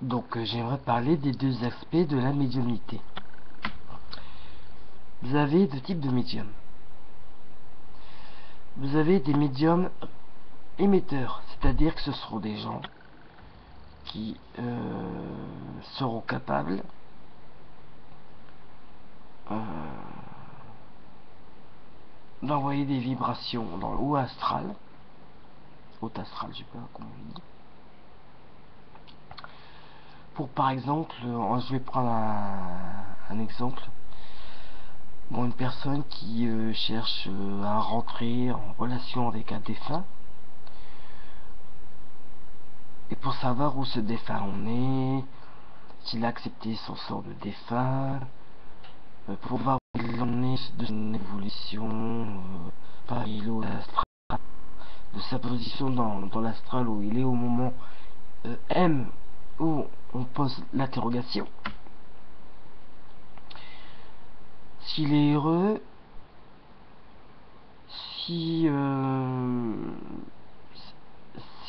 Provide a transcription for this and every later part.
Donc j'aimerais parler des deux aspects de la médiumnité. Vous avez deux types de médiums. Vous avez des médiums émetteurs, c'est-à-dire que ce seront des gens qui seront capables d'envoyer des vibrations dans le haut astral, je sais pas comment on dit, pour par exemple, je vais prendre un exemple. Bon, une personne qui cherche à rentrer en relation avec un défunt, et pour savoir où ce défunt en est, s'il a accepté son sort de défunt, pour voir où il en est de son évolution, par l'astral, de sa position dans l'astral où il est au moment M où on pose l'interrogation. S'il est heureux, si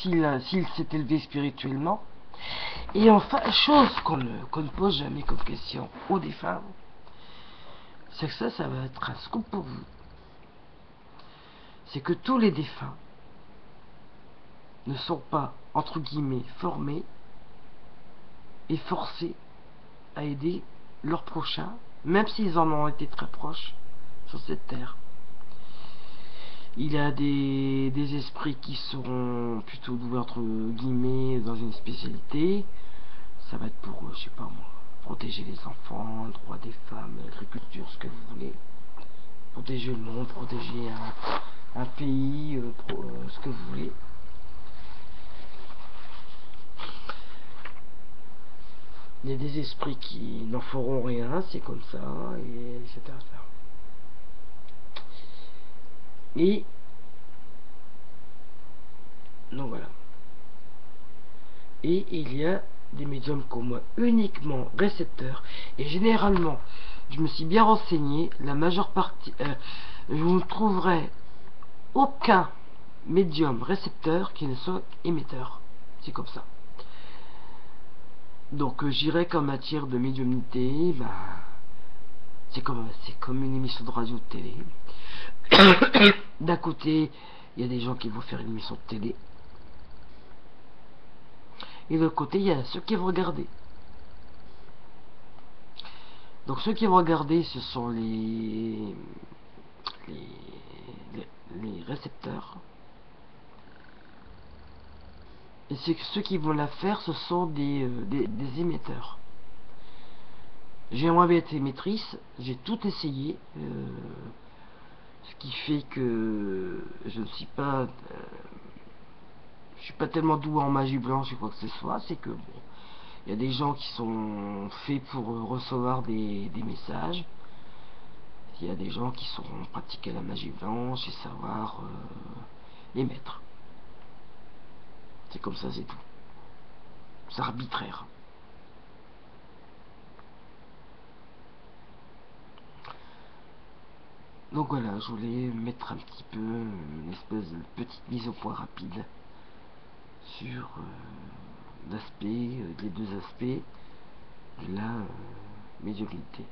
s'il s'est élevé spirituellement. Et enfin, chose qu'on ne pose jamais comme question aux défunts, c'est que ça va être un scoop pour vous. C'est que tous les défunts ne sont pas, entre guillemets, formés et forcés à aider leurs prochains, même s'ils en ont été très proches sur cette terre. Il y a des esprits qui seront plutôt doués, entre guillemets, dans une spécialité. Ça va être pour, je sais pas moi, protéger les enfants, le droit des femmes, l'agriculture, ce que vous voulez. Protéger le monde, protéger un pays, ce que vous voulez. Il y a des esprits qui n'en feront rien, c'est comme ça, et etc. Et donc voilà. Et il y a des médiums comme moi uniquement récepteurs, et généralement je me suis bien renseigné, la majeure partie vous ne trouverez aucun médium récepteur qui ne soit émetteur, c'est comme ça. Donc j'irais qu'en matière de médiumnité, c'est comme une émission de radio de télé. D'un côté il y a des gens qui vont faire une émission de télé, et de l'autre côté il y a ceux qui vont regarder. Donc ceux qui vont regarder, ce sont les récepteurs. Et ceux qui vont la faire, ce sont des émetteurs. J'aimerais bien être émettrice, j'ai tout essayé. Ce qui fait que je ne suis pas... je suis pas tellement doué en magie blanche ou quoi que ce soit. C'est que bon, il y a des gens qui sont faits pour recevoir des messages. Il y a des gens qui sauront pratiquer la magie blanche et savoir émettre. C'est comme ça, c'est tout. C'est arbitraire. Donc voilà, je voulais mettre un petit peu une espèce de petite mise au point rapide sur les deux aspects de la médiumnité.